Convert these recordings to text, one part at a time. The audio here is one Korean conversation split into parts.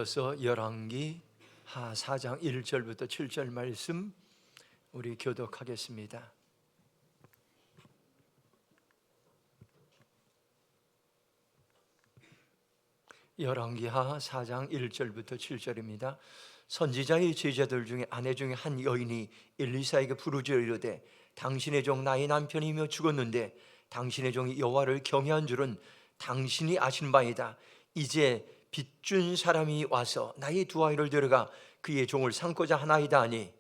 그래서 열왕기 하 4장 1절부터 7절 말씀 우리 교독하겠습니다. 열왕기 하 4장 1절부터 7절입니다. 선지자의 제자들 중에 아내 중에 한 여인이 엘리사에게 부르짖어 이르되 당신의 종 나의 남편이며 죽었는데 당신의 종이 여호와를 경외한 줄은 당신이 아신 바이다. 이제 빚준 사람이 와서 나의 두 아이를 데려가 그의 종을 삼고자 하나이다 하니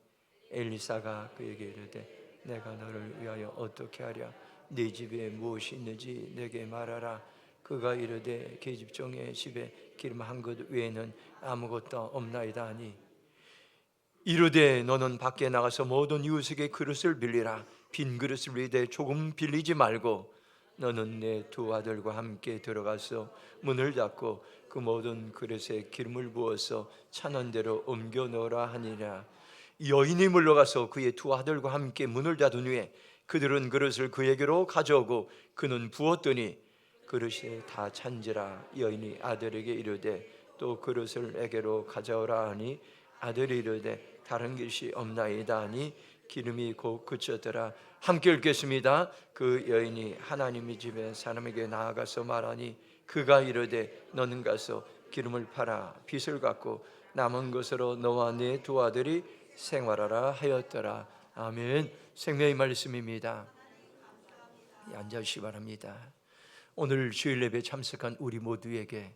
엘리사가 그에게 이르되 내가 너를 위하여 어떻게 하랴? 네 집에 무엇이 있는지 내게 말하라. 그가 이르되 계집종의 집에 기름 한 것 외에는 아무것도 없나이다 하니 이르되 너는 밖에 나가서 모든 이웃에게 그릇을 빌리라. 빈 그릇을 위에 조금 빌리지 말고 너는 내 두 아들과 함께 들어가서 문을 닫고 그 모든 그릇에 기름을 부어서 차는 대로 옮겨 넣으라 하니라. 여인이 물러가서 그의 두 아들과 함께 문을 닫은 후에 그들은 그릇을 그에게로 가져오고 그는 부었더니 그릇이 다 찬지라. 여인이 아들에게 이르되 또 그릇을 내게로 가져오라 하니 아들이 이르되 다른 것이 없나이다 하니 기름이 곧 그쳤더라. 함께 읽겠습니다. 그 여인이 하나님의 집에 사람에게 나아가서 말하니 그가 이르되 너는 가서 기름을 팔아 빚을 갚고 남은 것으로 너와 네 두 아들이 생활하라 하였더라. 아멘. 생명의 말씀입니다. 앉으시기 바랍니다. 오늘 주일 예배에 참석한 우리 모두에게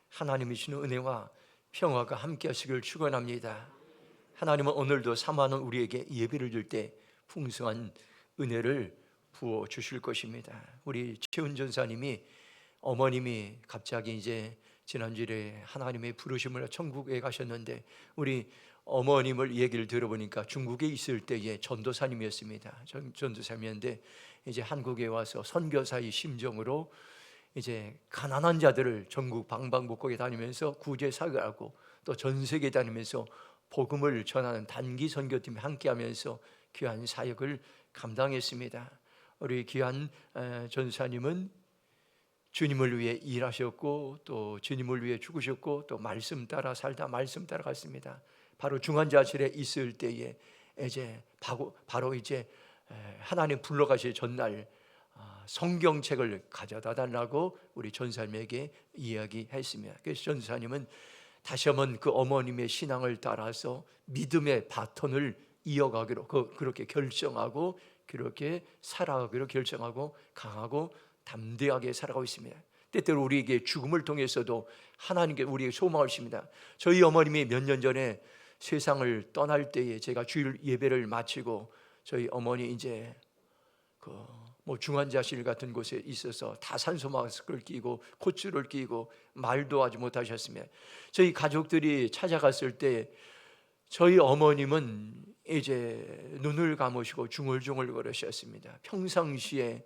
하나님이 주시는 은혜와 평화가 함께 하시길 축원합니다. 하나님은 오늘도 사모하는 우리에게 예배를 드릴 때 풍성한 은혜를 부어 주실 것입니다. 우리 최은 전사님이 어머님이 갑자기 이제 지난주에 하나님의 부르심을 천국에 가셨는데 우리 어머님을 얘기를 들어보니까 중국에 있을 때의 전도사님이었습니다. 전도사님이었는데 이제 한국에 와서 선교사의 심정으로 이제 가난한 자들을 전국 방방곡곡에 다니면서 구제 사역하고 또 전 세계 다니면서 복음을 전하는 단기 선교팀에 함께하면서 귀한 사역을 감당했습니다. 우리 귀한 전사님은 주님을 위해 일하셨고 또 주님을 위해 죽으셨고 또 말씀 따라 살다 말씀 따라 갔습니다. 바로 중환자실에 있을 때에 이제 바로 이제 하나님 불러가실 전날 성경책을 가져다 달라고 우리 전사님에게 이야기했습니다. 그래서 전사님은 다시 한번 그 어머님의 신앙을 따라서 믿음의 바톤을 이어가기로 그렇게 결정하고 그렇게 살아가기로 결정하고 강하고 담대하게 살아가고 있습니다. 때때로 우리에게 죽음을 통해서도 하나님께 우리에게 소망을 주십니다. 저희 어머님이 몇 년 전에 세상을 떠날 때에 제가 주일 예배를 마치고 저희 어머니 이제 중환자실 같은 곳에 있어서 다 산소 마스크를 끼고 콧줄을 끼고 말도 하지 못하셨으며 저희 가족들이 찾아갔을 때 저희 어머님은 이제 눈을 감으시고 중얼중얼 거리셨습니다. 평상시에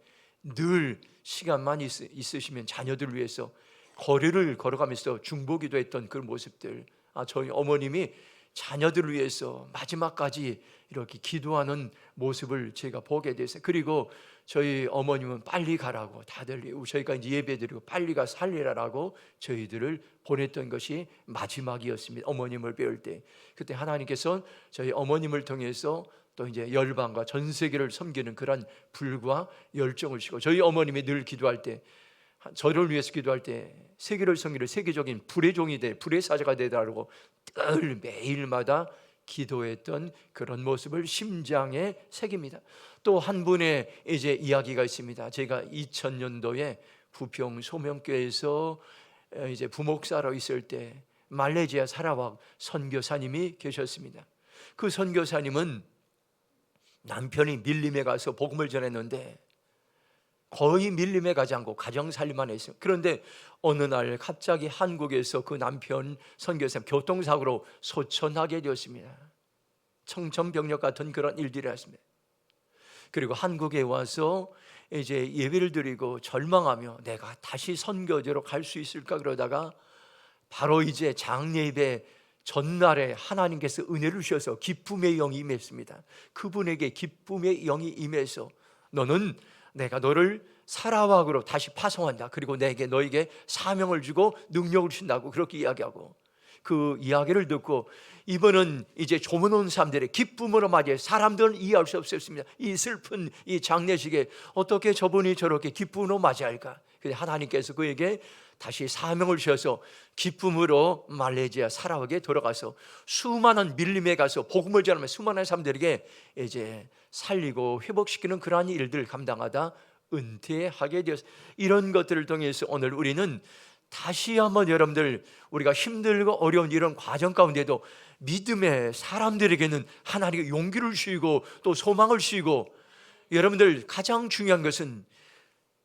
늘 시간만 있으시면 자녀들을 위해서 거리를 걸어가면서 중보기도 했던 그 모습들, 저희 어머님이 자녀들을 위해서 마지막까지 이렇게 기도하는 모습을 제가 보게 됐어요. 그리고 저희 어머님은 빨리 가라고 다들 저희가 이제 예배드리고 빨리 가서 살리라라고 저희들을 보냈던 것이 마지막이었습니다. 어머님을 배울 때 그때 하나님께서 저희 어머님을 통해서 또 이제 열방과 전 세계를 섬기는 그런 불과 열정을 주시고 저희 어머님이 늘 기도할 때 저를 위해서 기도할 때 세계를 섬기는 세계적인 불의 종이 돼 불의 사자가 되달라고 늘 매일마다 기도했던 그런 모습을 심장에 새깁니다. 또 한 분의 이제 이야기가 있습니다. 제가 2000년도에 부평 소명교회에서 이제 부목사로 있을 때 말레이시아 사라왁 선교사님이 계셨습니다. 그 선교사님은 남편이 밀림에 가서 복음을 전했는데 거의 밀림에 가지 않고 가정살림만 했어요. 그런데 어느 날 갑자기 한국에서 그 남편 선교사님 교통사고로 소천하게 되었습니다. 청천벽력 같은 그런 일들이 했습니다. 그리고 한국에 와서 이제 예배를 드리고 절망하며 내가 다시 선교지로 갈 수 있을까 그러다가 바로 이제 장례예배 전날에 하나님께서 은혜를 주셔서 기쁨의 영이 임했습니다. 그분에게 기쁨의 영이 임해서 내가 너를 사라왁으로 다시 파송한다. 그리고 너에게 사명을 주고 능력을 준다고 그렇게 이야기하고 그 이야기를 듣고 이번은 이제 조문 온 사람들의 기쁨으로 맞이해 사람들은 이해할 수 없었습니다. 이 슬픈 이 장례식에 어떻게 저분이 저렇게 기쁨으로 맞이할까? 근데 하나님께서 그에게 다시 사명을 주셔서 기쁨으로 말레이시아 사라와게 돌아가서 수많은 밀림에 가서 복음을 전하며 수많은 사람들에게 이제 살리고 회복시키는 그러한 일들을 감당하다 은퇴하게 되었습니다. 이런 것들을 통해서 오늘 우리는 다시 한번 여러분들, 우리가 힘들고 어려운 이런 과정 가운데도 믿음의 사람들에게는 하나님의 용기를 주시고 또 소망을 주시고, 여러분들 가장 중요한 것은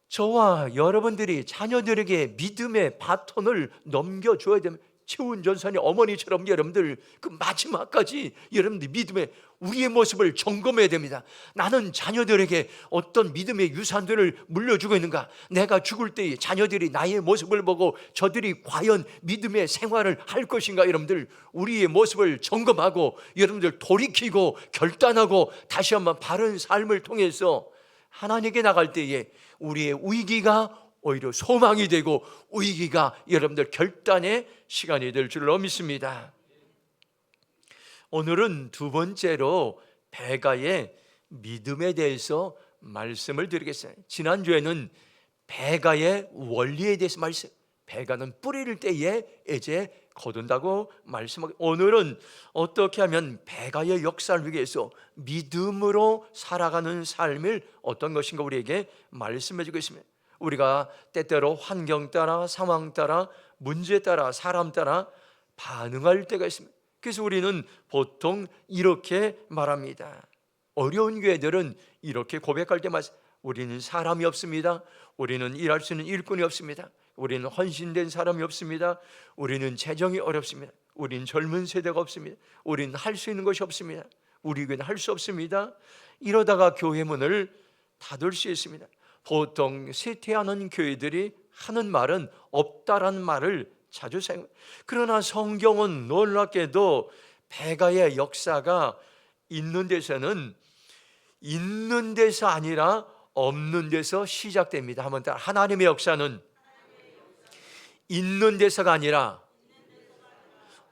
저와 여러분들이 자녀들에게 믿음의 바톤을 넘겨줘야 됩니다. 최훈 전사님 어머니처럼 여러분들 그 마지막까지 여러분들 믿음의 우리의 모습을 점검해야 됩니다. 나는 자녀들에게 어떤 믿음의 유산들을 물려주고 있는가? 내가 죽을 때 자녀들이 나의 모습을 보고 저들이 과연 믿음의 생활을 할 것인가? 여러분들 우리의 모습을 점검하고 여러분들 돌이키고 결단하고 다시 한번 바른 삶을 통해서 하나님께 나갈 때에 우리의 위기가 오히려 소망이 되고 위기가 여러분들 결단의 시간이 될 줄로 믿습니다. 오늘은 두 번째로 배가의 믿음에 대해서 말씀을 드리겠어요. 지난주에는 배가의 원리에 대해서 말씀, 배가는 뿌리를 때에 이제 거둔다고 말씀하고, 오늘은 어떻게 하면 배가의 역사를 위해서 믿음으로 살아가는 삶을 어떤 것인가 우리에게 말씀해 주고 있습니다. 우리가 때때로 환경 따라 상황 따라 문제 따라 사람 따라 반응할 때가 있습니다. 그래서 우리는 보통 이렇게 말합니다. 어려운 교회들은 이렇게 고백할 때 우리는 사람이 없습니다. 우리는 일할 수 있는 일꾼이 없습니다. 우리는 헌신된 사람이 없습니다. 우리는 재정이 어렵습니다. 우리는 젊은 세대가 없습니다. 우리는 할 수 있는 것이 없습니다. 우리 교회는 할 수 없습니다. 이러다가 교회 문을 닫을 수 있습니다. 보통 쇠퇴하는 교회들이 하는 말은 없다라는 말을 자주 사용합니다. 그러나 성경은 놀랍게도 배가의 역사가 있는 데서는 있는 데서 아니라 없는 데서 시작됩니다. 한번 따라, 하나님의 역사는 있는 데서가 아니라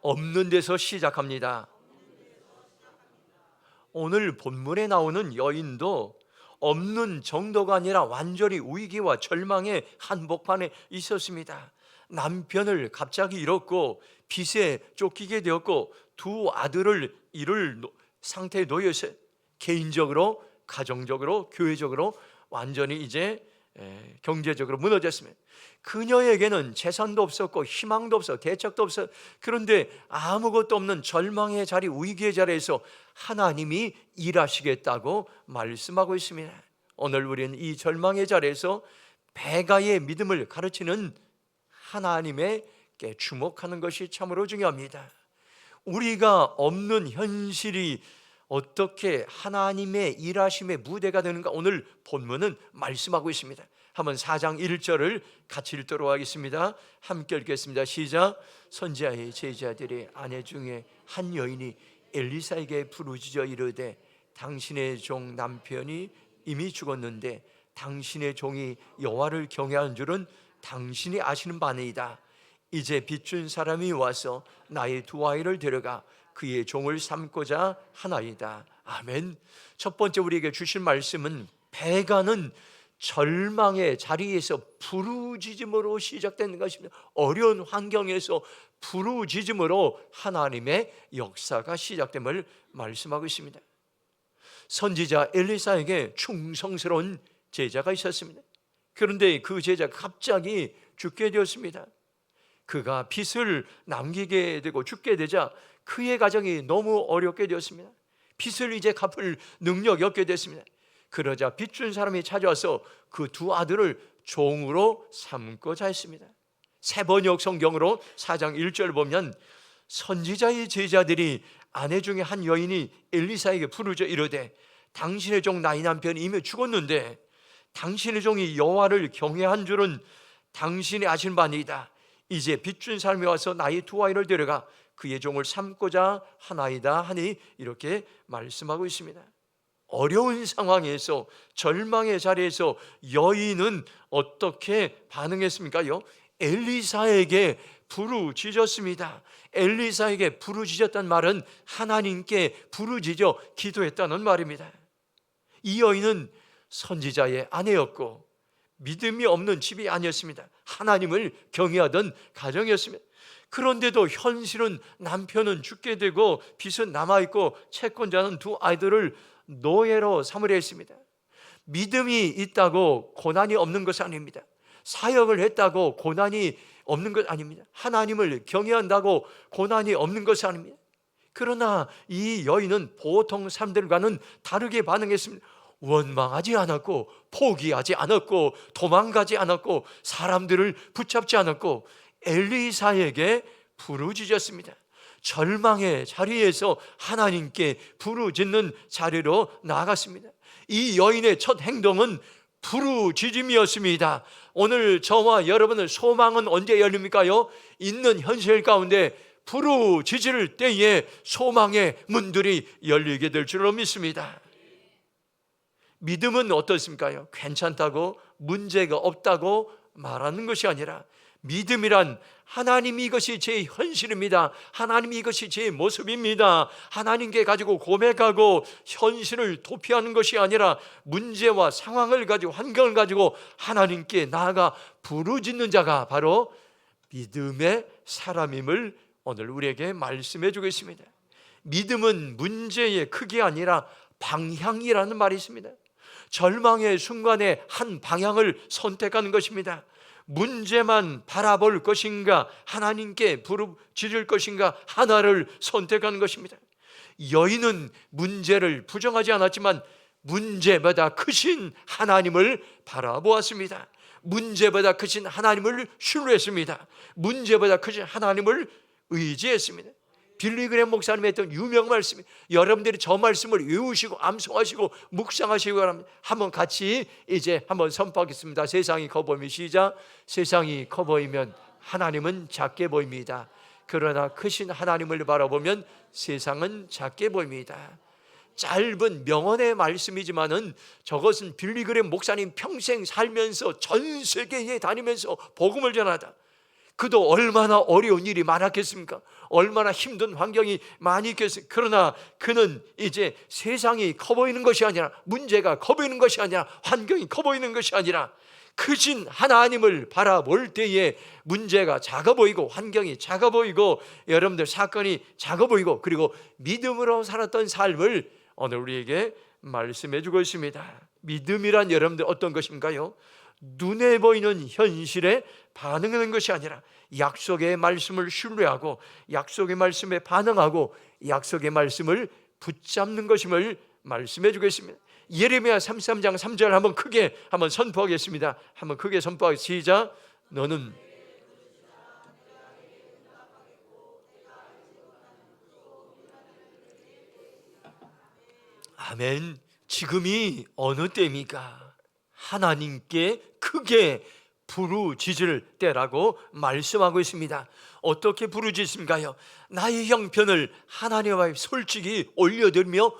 없는 데서 시작합니다. 오늘 본문에 나오는 여인도 없는 정도가 아니라 완전히 위기와 절망의 한복판에 있었습니다. 남편을 갑자기 잃었고 빚에 쫓기게 되었고 두 아들을 잃을 상태에 놓여서 개인적으로, 가정적으로, 교회적으로 완전히 이제 경제적으로 무너졌습니다. 그녀에게는 재산도 없었고 희망도 없어, 대책도 없어. 그런데 아무것도 없는 절망의 자리, 위기의 자리에서 하나님이 일하시겠다고 말씀하고 있습니다. 오늘 우리는 이 절망의 자리에서 배가의 믿음을 가르치는 하나님에게 주목하는 것이 참으로 중요합니다. 우리가 없는 현실이 어떻게 하나님의 일하심의 무대가 되는가 오늘 본문은 말씀하고 있습니다. 한번 4장 1절을 같이 읽도록 하겠습니다. 함께 읽겠습니다. 시작. 선지자의 제자들의 아내 중에 한 여인이 엘리사에게 부르짖어 이르되 당신의 종 남편이 이미 죽었는데 당신의 종이 여호와를 경외하는 줄은 당신이 아시는 바니이다. 이제 빚준 사람이 와서 나의 두 아이를 데려가 그의 종을 삼고자 하나이다. 아멘. 첫 번째 우리에게 주신 말씀은 배가는 절망의 자리에서 부르짖음으로 시작되는 것입니다. 어려운 환경에서 부르짖음으로 하나님의 역사가 시작됨을 말씀하고 있습니다. 선지자 엘리사에게 충성스러운 제자가 있었습니다. 그런데 그 제자가 갑자기 죽게 되었습니다. 그가 빚을 남기게 되고 죽게 되자 그의 가정이 너무 어렵게 되었습니다. 빚을 이제 갚을 능력이 없게 됐습니다. 그러자 빚준 사람이 찾아와서 그 두 아들을 종으로 삼고자 했습니다. 세번역 성경으로 4장 1절 보면 선지자의 제자들이 아내 중에 한 여인이 엘리사에게 부르짖어 이르되 당신의 종 나의 남편이 이미 죽었는데 당신의 종이 여호와를 경외한 줄은 당신이 아신 바니이다. 이제 빚준 사람이 와서 나의 두 아이를 데려가 그의 종을 삼고자 하나이다 하니 이렇게 말씀하고 있습니다. 어려운 상황에서 절망의 자리에서 여인은 어떻게 반응했습니까요? 엘리사에게 부르짖었습니다. 엘리사에게 부르짖었단 말은 하나님께 부르짖어 기도했다는 말입니다. 이 여인은 선지자의 아내였고 믿음이 없는 집이 아니었습니다. 하나님을 경외하던 가정이었습니다. 그런데도 현실은 남편은 죽게 되고 빚은 남아있고 채권자는 두 아이들을 노예로 삼으려 했습니다. 믿음이 있다고 고난이 없는 것은 아닙니다. 사역을 했다고 고난이 없는 것 아닙니다. 하나님을 경외한다고 고난이 없는 것은 아닙니다. 그러나 이 여인은 보통 사람들과는 다르게 반응했습니다. 원망하지 않았고 포기하지 않았고 도망가지 않았고 사람들을 붙잡지 않았고 엘리사에게 부르짖었습니다. 절망의 자리에서 하나님께 부르짖는 자리로 나아갔습니다. 이 여인의 첫 행동은 부르짖음이었습니다. 오늘 저와 여러분의 소망은 언제 열립니까요? 있는 현실 가운데 부르짖을 때에 소망의 문들이 열리게 될 줄로 믿습니다. 믿음은 어떻습니까? 괜찮다고 문제가 없다고 말하는 것이 아니라 믿음이란 하나님이 이것이 제 현실입니다. 하나님이 이것이 제 모습입니다. 하나님께 가지고 고백하고 현실을 도피하는 것이 아니라 문제와 상황을 가지고 환경을 가지고 하나님께 나아가 부르짖는 자가 바로 믿음의 사람임을 오늘 우리에게 말씀해 주고 있습니다. 믿음은 문제의 크기 아니라 방향이라는 말이 있습니다. 절망의 순간에 한 방향을 선택하는 것입니다. 문제만 바라볼 것인가 하나님께 부르짖을 것인가 하나를 선택하는 것입니다. 여인은 문제를 부정하지 않았지만 문제보다 크신 하나님을 바라보았습니다. 문제보다 크신 하나님을 신뢰했습니다. 문제보다 크신 하나님을 의지했습니다. 빌리그램 목사님의 했던 유명 말씀이 여러분들이 저 말씀을 외우시고 암송하시고 묵상하시기 바랍니다. 한번 같이 이제 한번 선포하겠습니다. 세상이 커 보이면 시작. 세상이 커 보이면 하나님은 작게 보입니다. 그러나 크신 하나님을 바라보면 세상은 작게 보입니다. 짧은 명언의 말씀이지만은 저것은 빌리그램 목사님 평생 살면서 전 세계에 다니면서 복음을 전하다. 그도 얼마나 어려운 일이 많았겠습니까? 얼마나 힘든 환경이 많이 있겠습니까? 그러나 그는 이제 세상이 커 보이는 것이 아니라 문제가 커 보이는 것이 아니라 환경이 커 보이는 것이 아니라 크신 하나님을 바라볼 때에 문제가 작아 보이고 환경이 작아 보이고 여러분들 사건이 작아 보이고 그리고 믿음으로 살았던 삶을 오늘 우리에게 말씀해 주고 있습니다. 믿음이란 여러분들 어떤 것인가요? 눈에 보이는 현실에 반응하는 것이 아니라 약속의 말씀을 신뢰하고 약속의 말씀에 반응하고 약속의 말씀을 붙잡는 것임을 말씀해 주겠습니다. 예레미야 33장 3절 한번 크게 한번 선포하겠습니다. 한번 크게 선포하겠습니다. 시작. 너는 아멘. 지금이 어느 때입니까? 하나님께 크게 부르짖을 때라고 말씀하고 있습니다. 어떻게 부르짖습니까요? 나의 형편을 하나님 앞에 솔직히 올려드리며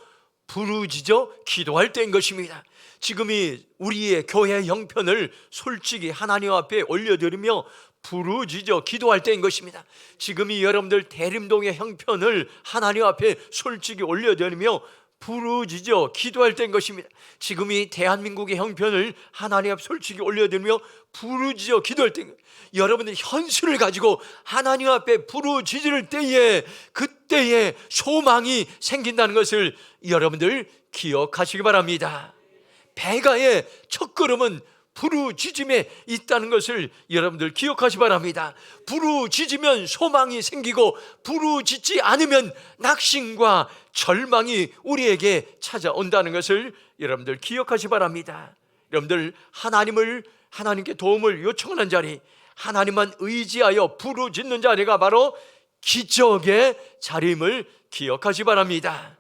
부르짖어 기도할 때인 것입니다. 지금이 우리의 교회 형편을 솔직히 하나님 앞에 올려드리며 부르짖어 기도할 때인 것입니다. 지금이 여러분들 대림동의 형편을 하나님 앞에 솔직히 올려드리며 부르짖어 기도할 때인 것입니다. 지금이 대한민국의 형편을 하나님 앞 솔직히 올려드리며 부르짖어 기도할 때인 것입니다. 여러분들 현실을 가지고 하나님 앞에 부르짖을 때에 그때에 소망이 생긴다는 것을 여러분들 기억하시기 바랍니다. 배가의 첫걸음은 부르짖음에 있다는 것을 여러분들 기억하시기 바랍니다. 부르짖으면 소망이 생기고 부르짖지 않으면 낙심과 절망이 우리에게 찾아온다는 것을 여러분들 기억하시기 바랍니다. 여러분들 하나님께 도움을 요청하는 자리, 하나님만 의지하여 부르짖는 자리가 바로 기적의 자리임을 기억하시기 바랍니다.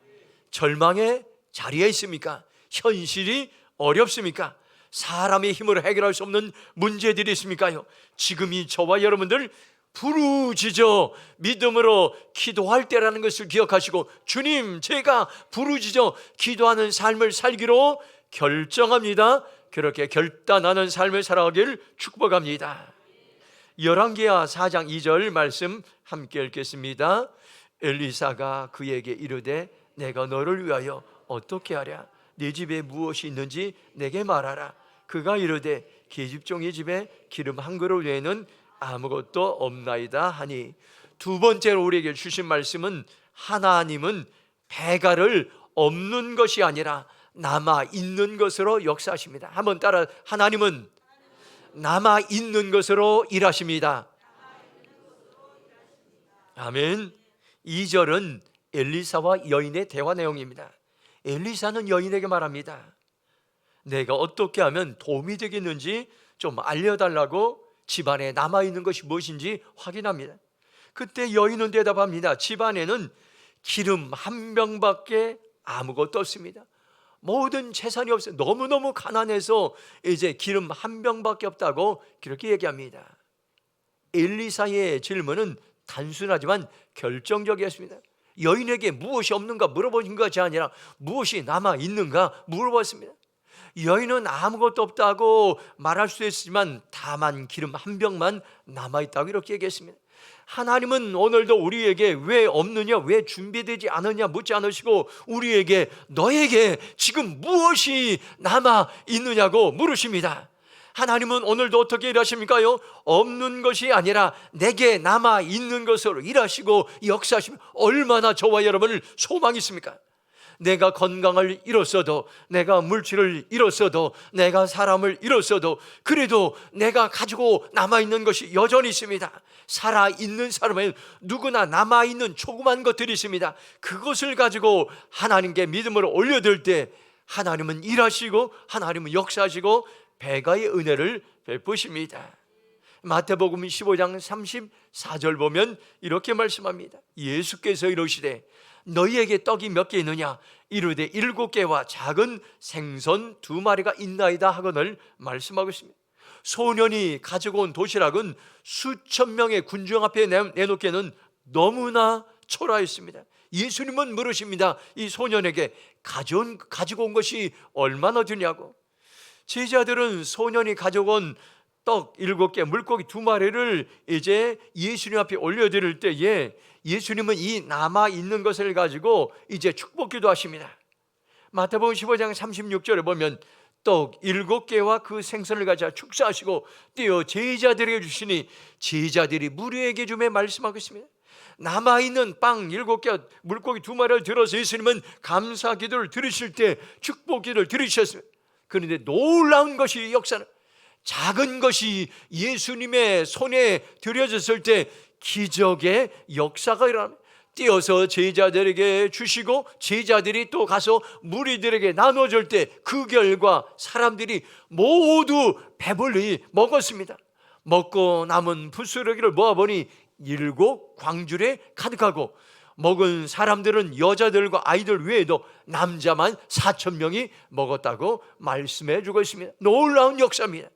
절망의 자리에 있습니까? 현실이 어렵습니까? 사람의 힘으로 해결할 수 없는 문제들이 있습니까요? 지금이 저와 여러분들 부르짖어 믿음으로 기도할 때라는 것을 기억하시고 주님 제가 부르짖어 기도하는 삶을 살기로 결정합니다. 그렇게 결단하는 삶을 살아가길 축복합니다. 열왕기하 4장 2절 말씀 함께 읽겠습니다. 엘리사가 그에게 이르되 내가 너를 위하여 어떻게 하랴? 네 집에 무엇이 있는지 내게 말하라. 그가 이르되 계집종의 집에 기름 한 그릇 외에는 아무것도 없나이다 하니, 두 번째로 우리에게 주신 말씀은 하나님은 배가를 없는 것이 아니라 남아 있는 것으로 역사하십니다. 한번 따라, 하나님은 남아 있는 것으로 일하십니다. 아멘. 2절은 엘리사와 여인의 대화 내용입니다. 엘리사는 여인에게 말합니다. 내가 어떻게 하면 도움이 되겠는지 좀 알려달라고 집안에 남아있는 것이 무엇인지 확인합니다. 그때 여인은 대답합니다. 집안에는 기름 한 병밖에 아무것도 없습니다. 모든 재산이 없어요. 너무너무 가난해서 이제 기름 한 병밖에 없다고 그렇게 얘기합니다. 엘리사의 질문은 단순하지만 결정적이었습니다. 여인에게 무엇이 없는가 물어보신 것이 아니라 무엇이 남아있는가 물어봤습니다. 여인은 아무것도 없다고 말할 수 있지만 다만 기름 한 병만 남아있다고 이렇게 얘기했습니다. 하나님은 오늘도 우리에게 왜 없느냐, 왜 준비되지 않느냐 묻지 않으시고 우리에게 너에게 지금 무엇이 남아있느냐고 물으십니다. 하나님은 오늘도 어떻게 일하십니까요? 없는 것이 아니라 내게 남아있는 것으로 일하시고 역사하시면 얼마나 저와 여러분을 소망이 있습니까? 내가 건강을 잃었어도, 내가 물질을 잃었어도, 내가 사람을 잃었어도 그래도 내가 가지고 남아있는 것이 여전히 있습니다. 살아있는 사람은 누구나 남아있는 조그만 것들이 있습니다. 그것을 가지고 하나님께 믿음으로 올려드릴 때 하나님은 일하시고 하나님은 역사하시고 배가의 은혜를 베푸십니다. 마태복음 15장 34절 보면 이렇게 말씀합니다. 예수께서 이르시되 너희에게 떡이 몇 개 있느냐? 이르되 7개와 작은 생선 2마리가 있나이다 하거늘 말씀하고 있습니다. 소년이 가지고 온 도시락은 수천 명의 군중 앞에 내놓기에는 너무나 초라했습니다. 예수님은 물으십니다. 이 소년에게 가지고 온 것이 얼마나 되냐고. 제자들은 소년이 가지고 온 떡 7개, 물고기 2마리를 이제 예수님 앞에 올려드릴 때에 예수님은 이 남아있는 것을 가지고 이제 축복기도 하십니다. 마태복음 15장 36절에 보면 떡 7개와 그 생선을 가져 축사하시고 떼어 제자들에게 주시니 제자들이 무리에게 주매 말씀하고 있습니다. 남아있는 빵 7개, 물고기 2마리를 들어서 예수님은 감사 기도를 들으실 때 축복 기도를 들으셨습니다. 그런데 놀라운 것이 역사는 작은 것이 예수님의 손에 들여졌을 때 기적의 역사가 일어납니다. 띄어서 제자들에게 주시고 제자들이 또 가서 무리들에게 나눠줄 때 그 결과 사람들이 모두 배불리 먹었습니다. 먹고 남은 부스러기를 모아보니 7 광줄에 가득하고 먹은 사람들은 여자들과 아이들 외에도 남자만 4,000명이 먹었다고 말씀해 주고 있습니다. 놀라운 역사입니다.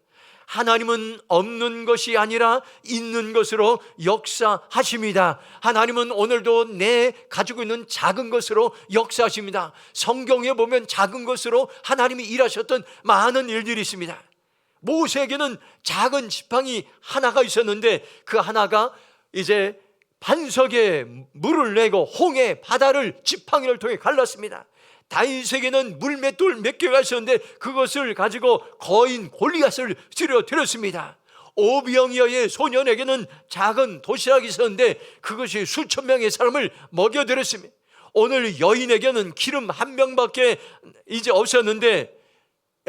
하나님은 없는 것이 아니라 있는 것으로 역사하십니다. 하나님은 오늘도 내 가지고 있는 작은 것으로 역사하십니다. 성경에 보면 작은 것으로 하나님이 일하셨던 많은 일들이 있습니다. 모세에게는 작은 지팡이 하나가 있었는데 그 하나가 이제 반석에 물을 내고 홍해 바다를 지팡이를 통해 갈랐습니다. 다윗에게는 물맷돌 몇 개가 있었는데 그것을 가지고 거인 골리앗을 쓰러뜨렸습니다. 오병이어의 소년에게는 작은 도시락이 있었는데 그것이 수천 명의 사람을 먹여들었습니다. 오늘 여인에게는 기름 한 병밖에 이제 없었는데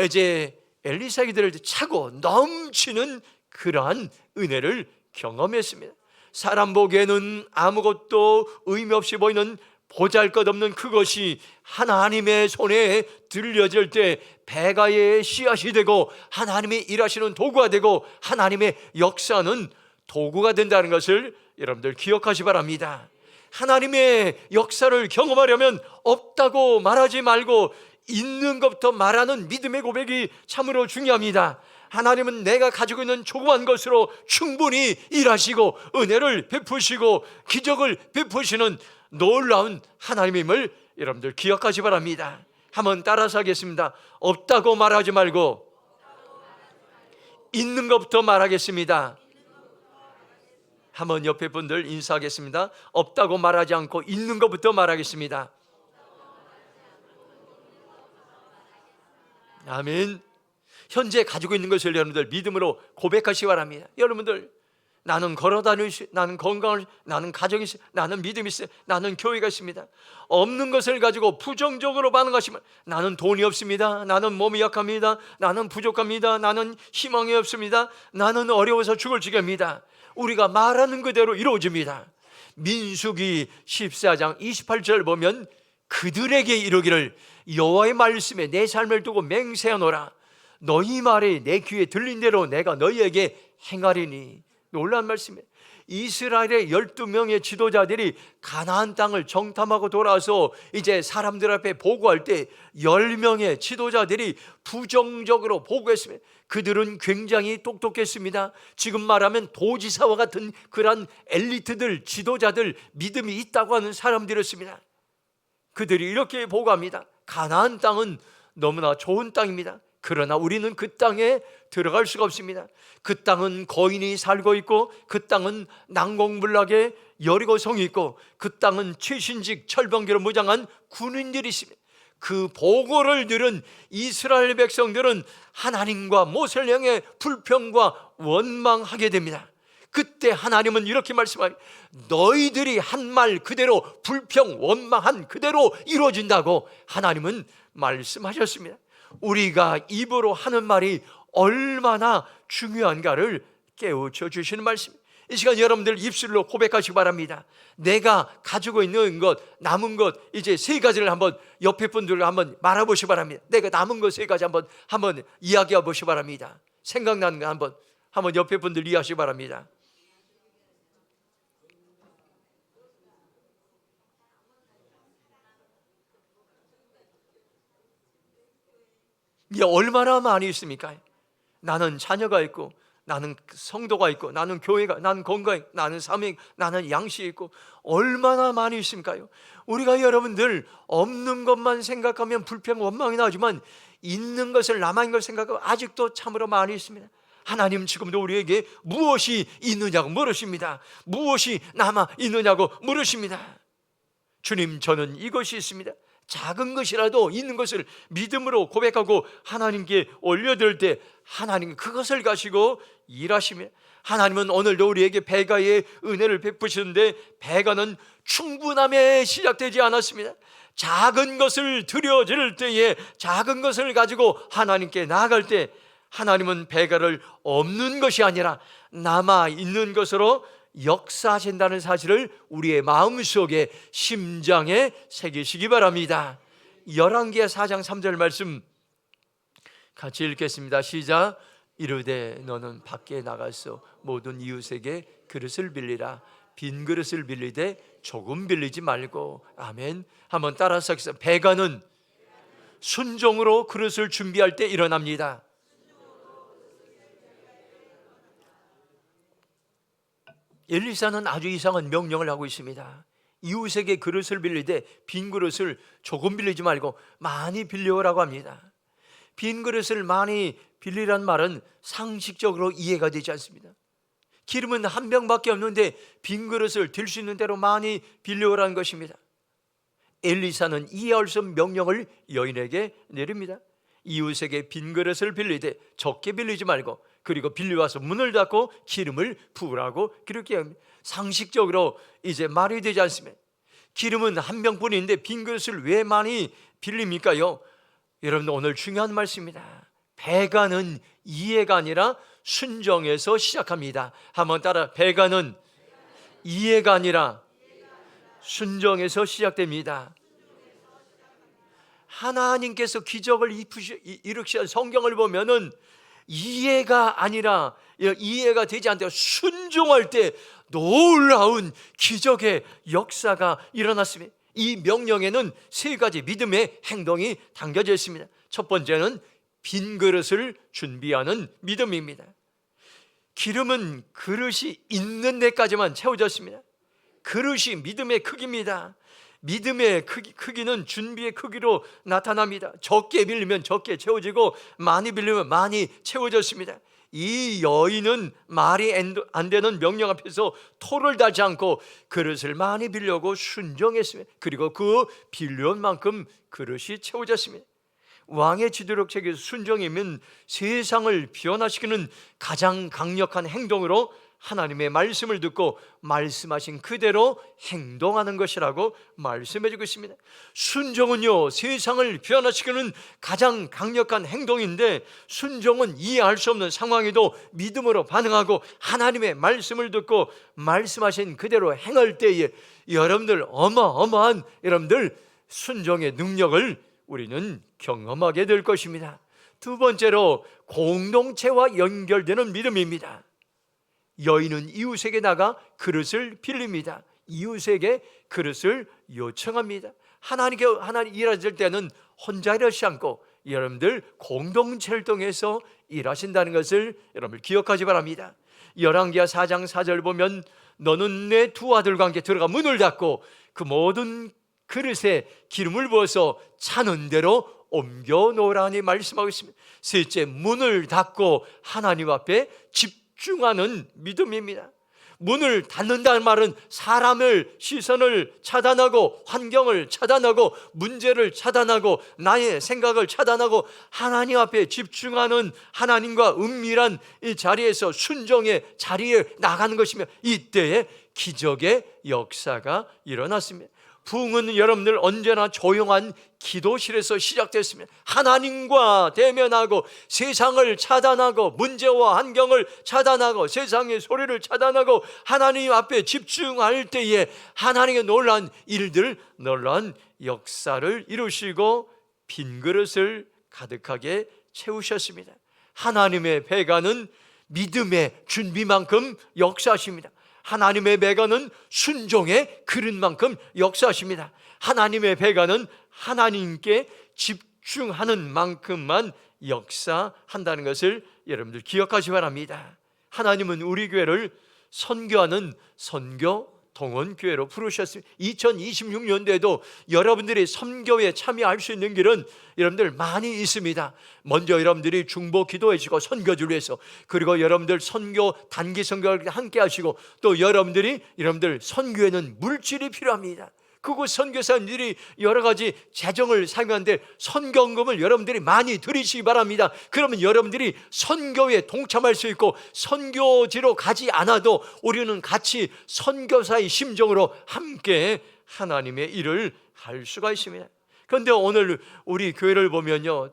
이제 엘리사에게 들을 때 차고 넘치는 그러한 은혜를 경험했습니다. 사람 보기에는 아무것도 의미 없이 보이는 보잘것없는 그것이 하나님의 손에 들려질 때 배가의 씨앗이 되고 하나님이 일하시는 도구가 되고 하나님의 역사는 도구가 된다는 것을 여러분들 기억하시 바랍니다. 하나님의 역사를 경험하려면 없다고 말하지 말고 있는 것부터 말하는 믿음의 고백이 참으로 중요합니다. 하나님은 내가 가지고 있는 조그만 것으로 충분히 일하시고 은혜를 베푸시고 기적을 베푸시는 놀라운 하나님임을 여러분들 기억하시 바랍니다. 한번 따라서 하겠습니다. 없다고 말하지 말고 있는 것부터 말하겠습니다. 한번 옆에 분들 인사하겠습니다. 없다고 말하지 않고 있는 것부터 말하겠습니다. 아멘. 현재 가지고 있는 것을 여러분들 믿음으로 고백하시기 바랍니다. 여러분들, 나는 걸어다니고 있어요. 나는 건강을, 나는 가정이 있어요. 나는 믿음이 있어요. 나는 교회가 있습니다. 없는 것을 가지고 부정적으로 반응하시면, 나는 돈이 없습니다. 나는 몸이 약합니다. 나는 부족합니다. 나는 희망이 없습니다. 나는 어려워서 죽을 지경입니다. 우리가 말하는 그대로 이루어집니다. 민수기 14장 28절 보면 그들에게 이르기를 여호와의 말씀에 내 삶을 두고 맹세하노라. 너희 말이 내 귀에 들린 대로 내가 너희에게 행하리니. 놀라운 말씀이에요. 이스라엘의 12명의 지도자들이 가나안 땅을 정탐하고 돌아와서 이제 사람들 앞에 보고할 때 10명의 지도자들이 부정적으로 보고했습니다. 그들은 굉장히 똑똑했습니다. 지금 말하면 도지사와 같은 그런 엘리트들, 지도자들, 믿음이 있다고 하는 사람들이었습니다. 그들이 이렇게 보고합니다. 가나안 땅은 너무나 좋은 땅입니다. 그러나 우리는 그 땅에 들어갈 수가 없습니다. 그 땅은 거인이 살고 있고, 그 땅은 난공불락의 여리고 성이 있고, 그 땅은 최신직 철병기로 무장한 군인들이 있습니다. 그 보고를 들은 이스라엘 백성들은 하나님과 모세를 향해 불평과 원망하게 됩니다. 그때 하나님은 이렇게 말씀합니다. 너희들이 한 말 그대로, 불평 원망한 그대로 이루어진다고 하나님은 말씀하셨습니다. 우리가 입으로 하는 말이 얼마나 중요한가를 깨우쳐 주시는 말씀입니다. 이 시간 여러분들 입술로 고백하시기 바랍니다. 내가 가지고 있는 것, 남은 것, 이제 세 가지를 한번 옆에 분들과 한번 말해보시기 바랍니다. 내가 남은 것 세 가지 한번 이야기해 보시기 바랍니다. 생각나는 거 한번 옆에 분들 이해하시기 바랍니다. 이게 얼마나 많이 있습니까? 나는 자녀가 있고, 나는 성도가 있고, 나는 교회가, 나는 건강, 나는 사명, 나는 양식이 있고, 얼마나 많이 있습니까요? 우리가 여러분들 없는 것만 생각하면 불평 원망이 나지만 있는 것을, 남아있는 것을 생각하면 아직도 참으로 많이 있습니다. 하나님 지금도 우리에게 무엇이 있느냐고 물으십니다. 무엇이 남아 있느냐고 물으십니다. 주님, 저는 이것이 있습니다. 작은 것이라도 있는 것을 믿음으로 고백하고 하나님께 올려드릴 때 하나님 그것을 가지고 일하시며, 하나님은 오늘도 우리에게 배가의 은혜를 베푸시는데 배가는 충분함에 시작되지 않았습니다. 작은 것을 드려질 때에, 작은 것을 가지고 하나님께 나아갈 때 하나님은 배가를 없는 것이 아니라 남아있는 것으로 역사하신다는 사실을 우리의 마음속에, 심장에 새기시기 바랍니다. 열왕기하 4장 3절 말씀 같이 읽겠습니다. 시작. 이르되 너는 밖에 나가서 모든 이웃에게 그릇을 빌리라. 빈 그릇을 빌리되 조금 빌리지 말고. 아멘. 한번 따라서 하겠습니다. 배가는 순종으로 그릇을 준비할 때 일어납니다. 엘리사는 아주 이상한 명령을 하고 있습니다. 이웃에게 그릇을 빌리되 빈 그릇을 조금 빌리지 말고 많이 빌려오라고 합니다. 빈 그릇을 많이 빌리란 말은 상식적으로 이해가 되지 않습니다. 기름은 한 병밖에 없는데 빈 그릇을 들 수 있는 대로 많이 빌려오라는 것입니다. 엘리사는 이해할 수 없는 명령을 여인에게 내립니다. 이웃에게 빈 그릇을 빌리되 적게 빌리지 말고, 그리고 빌려와서 문을 닫고 기름을 부으라고 그렇게 합니다. 상식적으로 이제 말이 되지 않습니다. 기름은 한 병뿐인데 빈 그릇을 왜 많이 빌립니까요? 여러분, 오늘 중요한 말씀입니다. 배가는 이해가 아니라 순종에서 시작합니다. 한번 따라, 배가는 이해가 아니라 순종에서 시작됩니다. 하나님께서 기적을 일으키신 성경을 보면은 이해가 아니라, 이해가 되지 않고 순종할 때 놀라운 기적의 역사가 일어났습니다. 이 명령에는 세 가지 믿음의 행동이 담겨져 있습니다. 첫 번째는 빈 그릇을 준비하는 믿음입니다. 기름은 그릇이 있는 데까지만 채워졌습니다. 그릇이 믿음의 크기입니다. 믿음의 크기는 준비의 크기로 나타납니다. 적게 빌리면 적게 채워지고 많이 빌리면 많이 채워졌습니다. 이 여인은 말이 안 되는 명령 앞에서 토를 달지 않고 그릇을 많이 빌려고 순종했습니다. 그리고 그 빌려온 만큼 그릇이 채워졌습니다. 왕의 지도록 책에서 순종이면 세상을 변화시키는 가장 강력한 행동으로 하나님의 말씀을 듣고 말씀하신 그대로 행동하는 것이라고 말씀해 주고 있습니다. 순종은요, 세상을 변화시키는 가장 강력한 행동인데, 순종은 이해할 수 없는 상황에도 믿음으로 반응하고 하나님의 말씀을 듣고 말씀하신 그대로 행할 때에 여러분들 어마어마한 여러분들 순종의 능력을 우리는 경험하게 될 것입니다. 두 번째로 공동체와 연결되는 믿음입니다. 여인은 이웃에게 나가 그릇을 빌립니다. 이웃에게 그릇을 요청합니다. 하나님 일하실 때는 혼자 일하지 않고 여러분들 공동체를 통해서 일하신다는 것을 여러분들 기억하시 바랍니다. 열왕기하 4장 4절 보면 너는 내 두 아들과 함께 들어가 문을 닫고 그 모든 그릇에 기름을 부어서 차는 대로 옮겨 놓으라니 말씀하고 있습니다. 셋째, 문을 닫고 하나님 앞에 집중하는 믿음입니다. 문을 닫는다는 말은 사람을 시선을 차단하고 환경을 차단하고 문제를 차단하고 나의 생각을 차단하고 하나님 앞에 집중하는 하나님과 은밀한 이 자리에서 순종의 자리에 나가는 것이며 이때에 기적의 역사가 일어났습니다. 부흥은 여러분들 언제나 조용한 기도실에서 시작됐습니다. 하나님과 대면하고 세상을 차단하고 문제와 환경을 차단하고 세상의 소리를 차단하고 하나님 앞에 집중할 때에 하나님의 놀라운 일들, 놀라운 역사를 이루시고 빈 그릇을 가득하게 채우셨습니다. 하나님의 배가는 믿음의 준비만큼 역사하십니다. 하나님의 배가는 순종의 그릇만큼 역사하십니다. 하나님의 배가는 하나님께 집중하는 만큼만 역사한다는 것을 여러분들 기억하시 바랍니다. 하나님은 우리 교회를 선교하는 선교 동원교회로 부르셨습니다. 2026년도에도 여러분들이 선교에 참여할 수 있는 길은 여러분들 많이 있습니다. 먼저 여러분들이 중보 기도해 주시고 선교를 위해서, 그리고 여러분들 선교 단기 선교를 함께 하시고, 또 여러분들 선교에는 물질이 필요합니다. 그곳 선교사님들이 여러 가지 재정을 사용하는데 선교금을 여러분들이 많이 드리시기 바랍니다. 그러면 여러분들이 선교에 동참할 수 있고 선교지로 가지 않아도 우리는 같이 선교사의 심정으로 함께 하나님의 일을 할 수가 있습니다. 그런데 오늘 우리 교회를 보면요,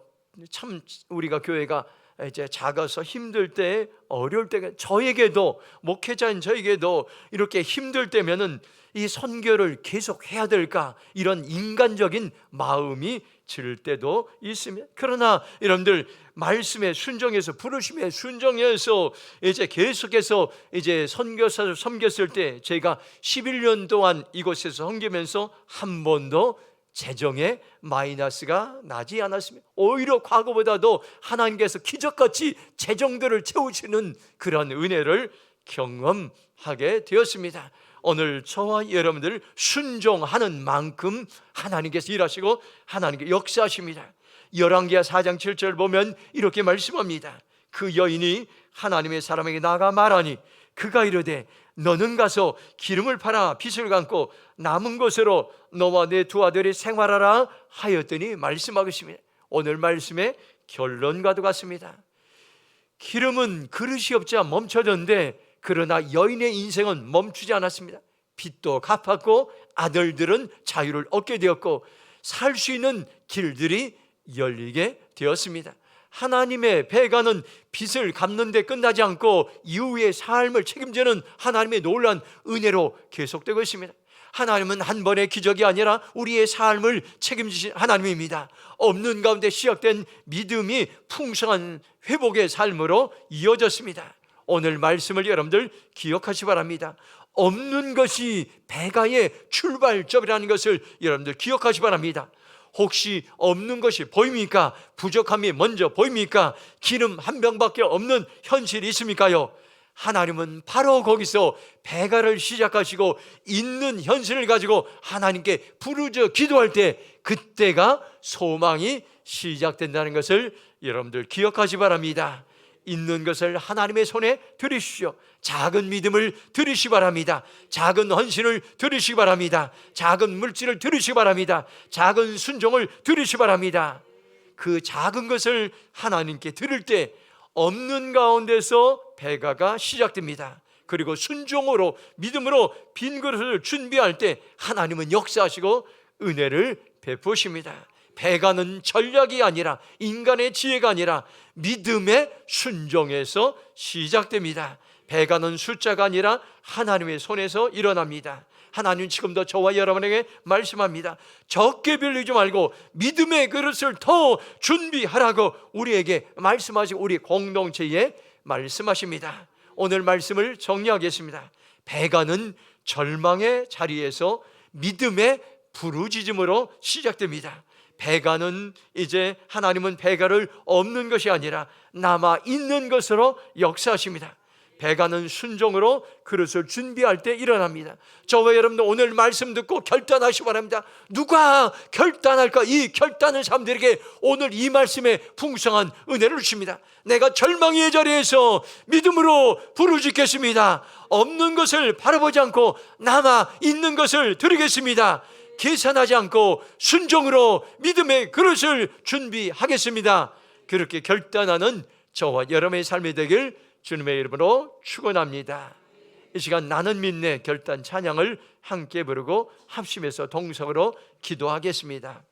참 우리가 교회가 이제 작아서 힘들 때, 어려울 때, 저에게도, 목회자인 저에게도 이렇게 힘들 때면은 이 선교를 계속 해야 될까, 이런 인간적인 마음이 들 때도 있습니다. 그러나 여러분들 말씀에 순종해서, 부르심에 순종해서 이제 계속해서 이제 선교사를 섬겼을 때, 제가 11년 동안 이곳에서 섬기면서 한 번도 재정에 마이너스가 나지 않았습니다. 오히려 과거보다도 하나님께서 기적같이 재정들을 채우시는 그런 은혜를 경험하게 되었습니다. 오늘 저와 여러분들 순종하는 만큼 하나님께서 일하시고 하나님께 역사하십니다. 열왕기하 4장 7절 보면 이렇게 말씀합니다. 그 여인이 하나님의 사람에게 나가 말하니 그가 이르되 너는 가서 기름을 팔아 빚을 갚고 남은 것으로 너와 내 두 아들이 생활하라 하였더니 말씀하고 있습니다. 오늘 말씀의 결론과도 같습니다. 기름은 그릇이 없자 멈춰졌는데 그러나 여인의 인생은 멈추지 않았습니다. 빚도 갚았고 아들들은 자유를 얻게 되었고 살 수 있는 길들이 열리게 되었습니다. 하나님의 배가는 빚을 갚는 데 끝나지 않고 이후의 삶을 책임지는 하나님의 놀라운 은혜로 계속되고 있습니다. 하나님은 한 번의 기적이 아니라 우리의 삶을 책임지신 하나님입니다. 없는 가운데 시작된 믿음이 풍성한 회복의 삶으로 이어졌습니다. 오늘 말씀을 여러분들 기억하시기 바랍니다. 없는 것이 배가의 출발점이라는 것을 여러분들 기억하시기 바랍니다. 혹시 없는 것이 보입니까? 부족함이 먼저 보입니까? 기름 한 병밖에 없는 현실이 있습니까요? 하나님은 바로 거기서 배가를 시작하시고 있는 현실을 가지고 하나님께 부르짖어 기도할 때 그때가 소망이 시작된다는 것을 여러분들 기억하시기 바랍니다. 있는 것을 하나님의 손에 드리십시오. 작은 믿음을 드리시기 바랍니다. 작은 헌신을 드리시기 바랍니다. 작은 물질을 드리시기 바랍니다. 작은 순종을 드리시기 바랍니다. 그 작은 것을 하나님께 드릴 때 없는 가운데서 배가가 시작됩니다. 그리고 순종으로 믿음으로 빈 그릇을 준비할 때 하나님은 역사하시고 은혜를 베푸십니다. 배가는 전략이 아니라 인간의 지혜가 아니라 믿음의 순종에서 시작됩니다. 배가는 숫자가 아니라 하나님의 손에서 일어납니다. 하나님 지금도 저와 여러분에게 말씀합니다. 적게 빌리지 말고 믿음의 그릇을 더 준비하라고 우리에게 말씀하시고 우리 공동체에 말씀하십니다. 오늘 말씀을 정리하겠습니다. 배가는 절망의 자리에서 믿음의 부르짖음으로 시작됩니다. 배가는 이제 하나님은 배가를 없는 것이 아니라 남아 있는 것으로 역사하십니다. 배가는 순종으로 그릇을 준비할 때 일어납니다. 저와 여러분도 오늘 말씀 듣고 결단하시기 바랍니다. 누가 결단할까? 이 결단을 사람들에게 오늘 이 말씀에 풍성한 은혜를 주십니다. 내가 절망의 자리에서 믿음으로 부르짖겠습니다. 없는 것을 바라보지 않고 남아 있는 것을 드리겠습니다. 계산하지 않고 순종으로 믿음의 그릇을 준비하겠습니다. 그렇게 결단하는 저와 여러분의 삶이 되길 주님의 이름으로 축원합니다. 이 시간 나는 믿네 결단 찬양을 함께 부르고 합심해서 동성으로 기도하겠습니다.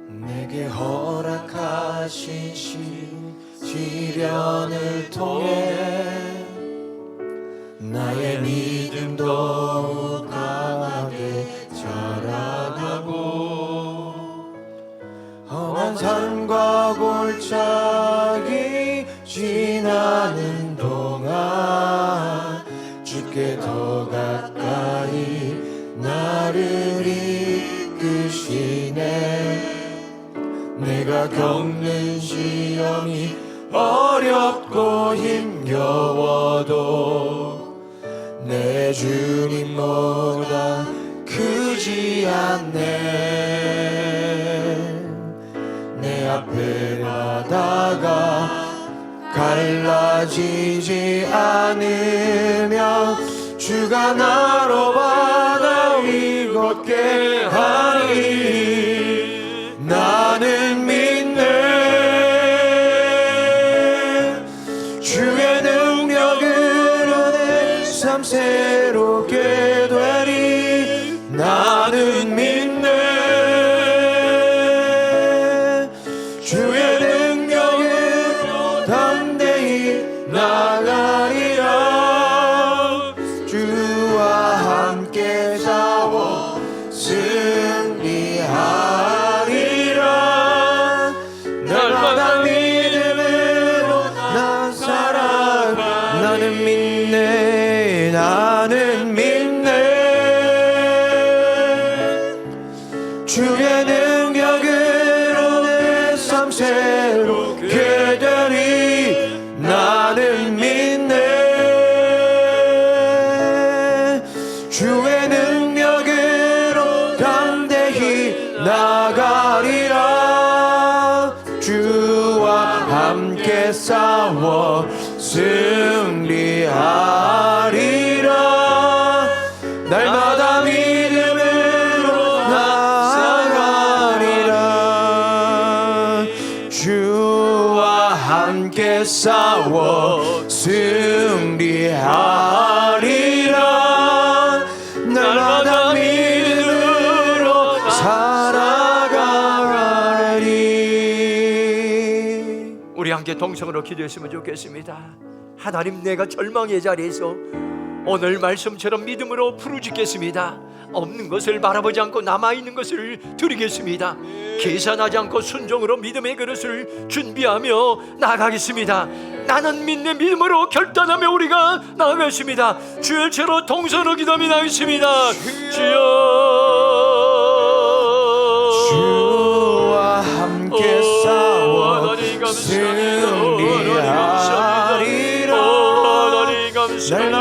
내게 허락하신 시련을 통해 나의 믿음 더욱 강하게 자라가고 험한 산과 골짜기 지나는 동안 주께 더 가까이 나를 이끄시네. 내가 겪는 시험이 어렵고 힘겨워도 내 주님보다 크지 않네. 내 앞에 바다가 갈라지지 않으면 주가 나로 바다 위 걷게 하리. 나는 믿네. 주의 능력으로 내 삶 새롭게 되리. 나는 믿네. 주의 능력으로 담대히 나가리라. 주와 함께 싸워 승리하리라. 날마다 믿음으로 난 살아가. 나는 믿네. 나는 믿네. 주의 능력으로 내 삶 새롭게 되리. 나는 믿네. 주의 능력으로 담대히 나가리라. 주와 함께 싸워 승리하리라. 날마다 믿음으로 나아가리라. 주와 함께 싸워 승리하리라. 날마다 믿음으로 살아가리. 우리 함께 동성으로 기도했으면 좋겠습니다. 하나님, 내가 절망의 자리에서 오늘 말씀처럼 믿음으로 부르짖겠습니다. 없는 것을 바라보지 않고 남아있는 것을 드리겠습니다. 계산하지 않고 순종으로 믿음의 그릇을 준비하며 나가겠습니다. 나는 믿네 믿음으로 결단하며 우리가 나가겠습니다. 주의 죄로 동서로 기도하며 나가겠습니다. 주여, 주와 함께 하나님 감사합니다.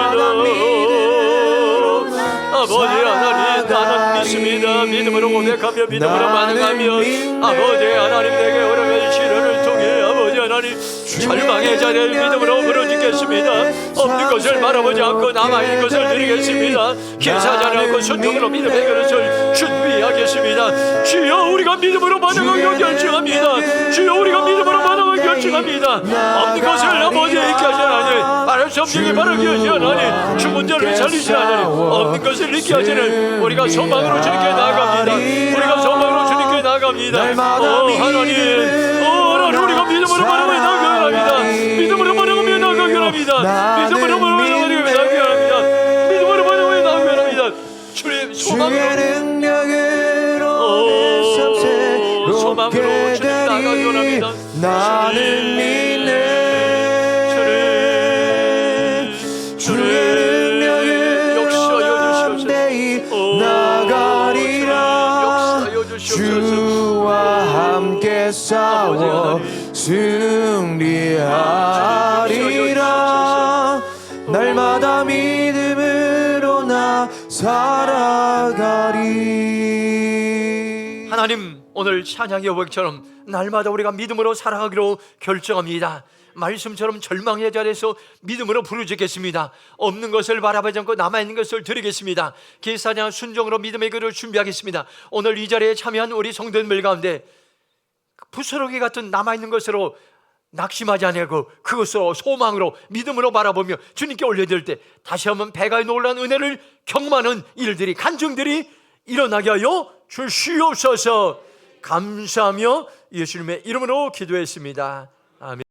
아버지 하나님, 나는 믿습니다. 믿음으로 고백하며 믿음으로 반응하며 아버지 하나님, 내게 어려운 시련을 통해 아버지 하나님 절망의 자리를 믿음으로 부르짖겠습니다. 없는 것을 바라보지 않고 남아있는 것을 드리겠습니다. 기사자를 않고 순종으로 믿음의 그릇을 준비하겠습니다. 주여, 우리가 믿음으로 반응하기로 결정합니다. 주여, 우리가 믿음으로 반응하기로 결정합니다. 없는 것을 아버지에 있게 하시는 하나님, 말할 수 없는 게 바라게 하시는 하나님, 죽은 자를 살리시는 하나님, 없는 것을 잊게 하시는 우리가 소망으로 주님께 나아갑니다. 우리가 소망으로 주님께 나아갑니다. 하나님, 하나님, 우리가 믿음으로 반응하며 나아가게 합니다. 믿음으로 반응하며 나아가게 합니다. 믿음으로 반응하며 나아가게 합니다. 믿음으로 반응하며 나아가게 합니다. 주님, 소망으로 주님 나아가게 합니다. 나는 믿네. 주의 능력을 역사여 주시옵소서. 나가리라. 주와 함께 싸워 승리하리라. 날마다 믿음으로 나 살아가리. 하나님, 오늘 찬양의 고백처럼 날마다 우리가 믿음으로 살아가기로 결정합니다. 말씀처럼 절망의 자리에서 믿음으로 부르짖겠습니다. 없는 것을 바라보지 않고 남아있는 것을 드리겠습니다. 기사냐 순종으로 믿음의 길을 준비하겠습니다. 오늘 이 자리에 참여한 우리 성도님들 가운데 부스러기 같은 남아있는 것으로 낙심하지 않고 그것으로 소망으로 믿음으로 바라보며 주님께 올려드릴 때 다시 한번 배가 놀란 은혜를 경험하는 일들이, 간증들이 일어나게 하여 주시옵소서. 감사하며 예수님의 이름으로 기도했습니다. 아멘.